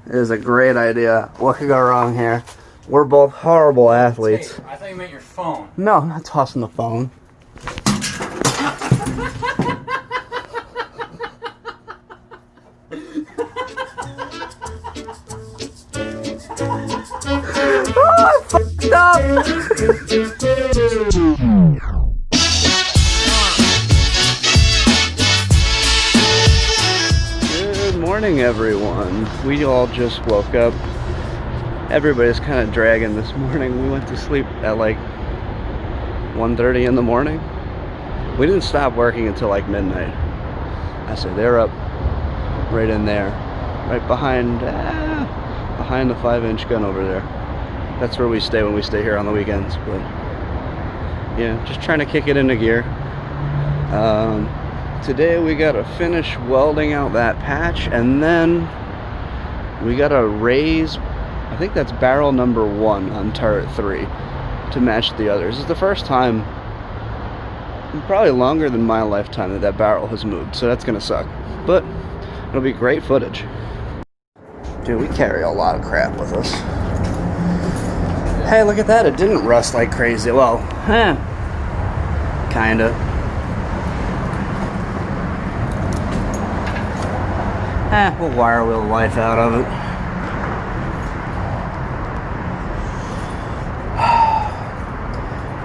is a great idea. What could go wrong here? We're both horrible athletes. Hey, I thought you meant your phone. No, I'm not tossing the phone. Oh, I fucked up! Good morning, everyone. We all just woke up. Everybody's kind of dragging this morning. We went to sleep at like 1:30 in the morning. We didn't stop working until like midnight. I said they're up right in there, right behind the 5-inch gun over there. That's where we stay when we stay here on the weekends. But yeah, just trying to kick it into gear. Today we gotta finish welding out that patch, and then we gotta raise, I think that's barrel number 1 on turret 3 to match the others. This is the first time, probably longer than my lifetime, that barrel has moved, so that's gonna suck. But it'll be great footage. Dude, we carry a lot of crap with us. Hey, look at that, it didn't rust like crazy. Well, kinda. We'll wire wheel the life out of it.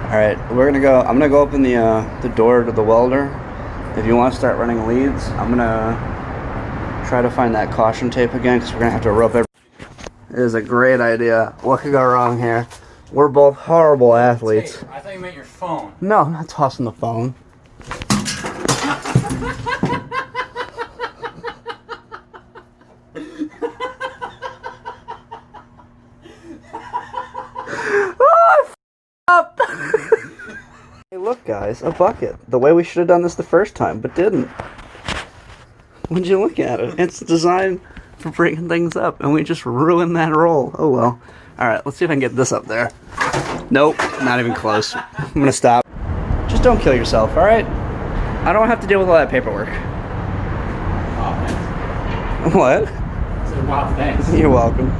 Alright, we're gonna go. I'm gonna go open the door to the welder. If you want to start running leads, I'm gonna try to find that caution tape again, because we're gonna have to rope it. It is a great idea. What could go wrong here? We're both horrible athletes. Hey, I thought you meant your phone. No, I'm not tossing the phone. Up. Hey, look, guys, a bucket. The way we should have done this the first time, but didn't. Would you look at it? It's designed for breaking things up, and we just ruined that roll. Oh well. All right, let's see if I can get this up there. Nope, not even close. I'm gonna stop. Just don't kill yourself, all right? I don't have to deal with all that paperwork. Wow, thanks. What? I said, wow, thanks. You're welcome.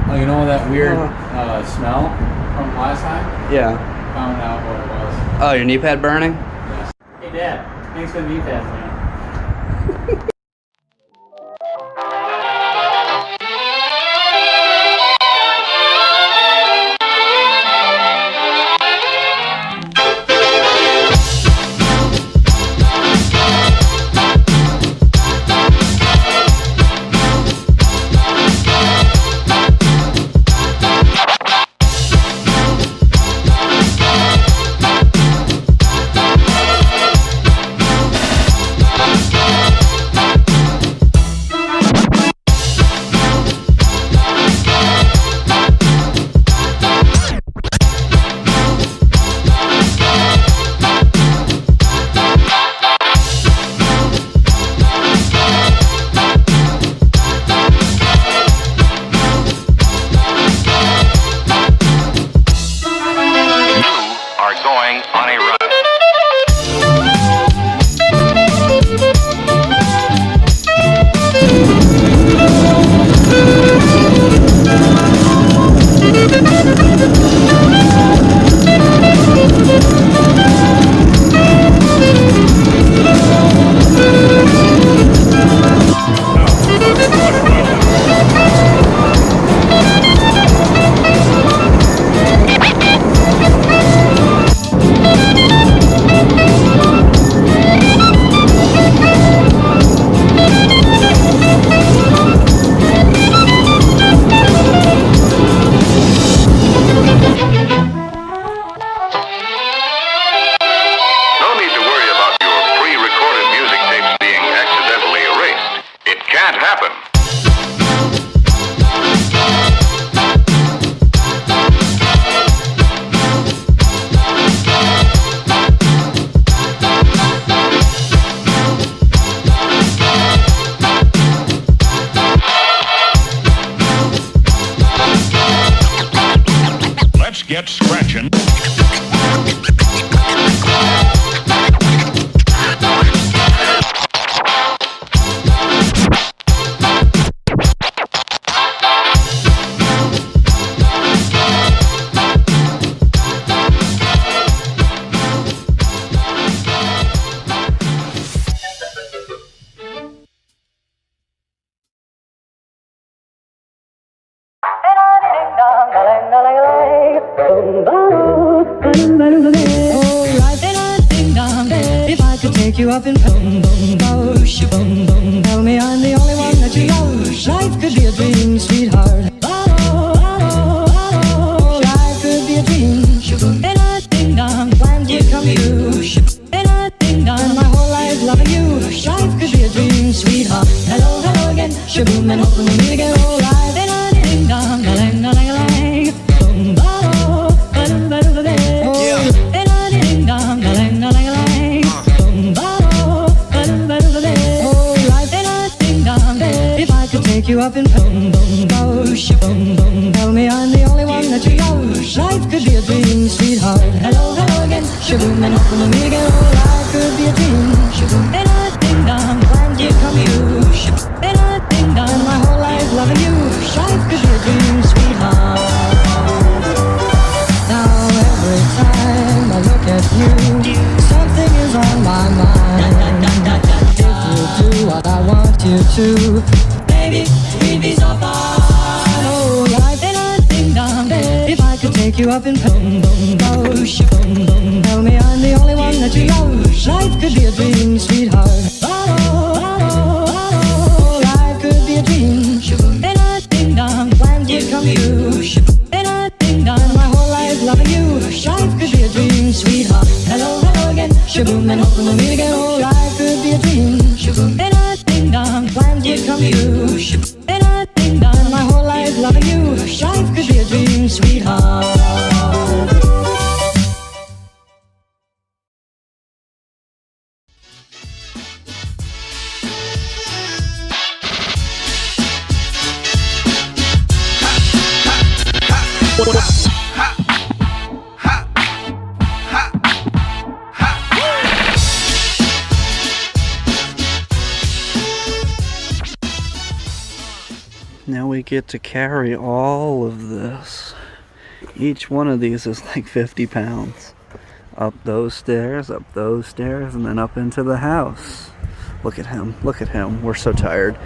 Oh, you know that weird smell from last time? Yeah. Found out what it was. Oh, your knee pad burning? Yes. Hey, Dad. Thanks for the knee pads, man. life ain't a ding dong. If I could take you up in boom boom boom, boom boom, tell me I'm the only one that you love. Life could be a dream, sweetheart. Life could be a dream. Ain't a ding dong. Plans would come true. Ain't a ding dong. My whole life loving you. Life could be a dream, sweetheart. Hello, hello again. Shaboom and hoping we meet again. Oh, life ain't a ding dong. Lang, lang, lang, lang. Boom, ba-do, ba-do, ba-do, ba-do. Oh, ain't a ding dong. Lang, lang, lang, lang. Boom, ba-do, ba-do, ba-do, ba-do. Oh, life ain't a ding dong. If I could take you up in boom, boom, boom, boom, boom. Tell me I'm the only one that you love. Life could be a dream, sweetheart. Hello, hello again. Shaboom and hoping we'll meet again. Oh, life could be a dream. Shaboom, ain't a ding dong. Plans would come true. Ain't a ding dong. My whole life loving you. Life could be a dream, sweetheart. Now every time I look at you, something is on my mind. If you do what I want you to, baby, we'd be so fine. Oh, life ain't a ding dong. If I could take you up in boom boom boom, boom boom, tell me I'm the only one that you love. Life could be a dream, sweetheart. Life could be a dream. Ain't a ding dong. Plans would come true. Ain't a ding dong. My whole life loving you. Life could be a dream, sweetheart. Hello, hello again. Shaboom and hoping we'll meet again. Oh, life could be a dream. Ain't a ding dong. Plans would come true. Ain't a ding dong. My whole life loving you. Life could be a dream, sweetheart. Now we get to carry all of this. Each one of these is like 50 pounds. Up those stairs, and then up into the house. Look at him, look at him. We're so tired.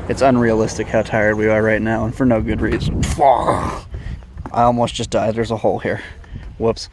It's unrealistic how tired we are right now, and for no good reason. I almost just died. There's a hole here. Whoops.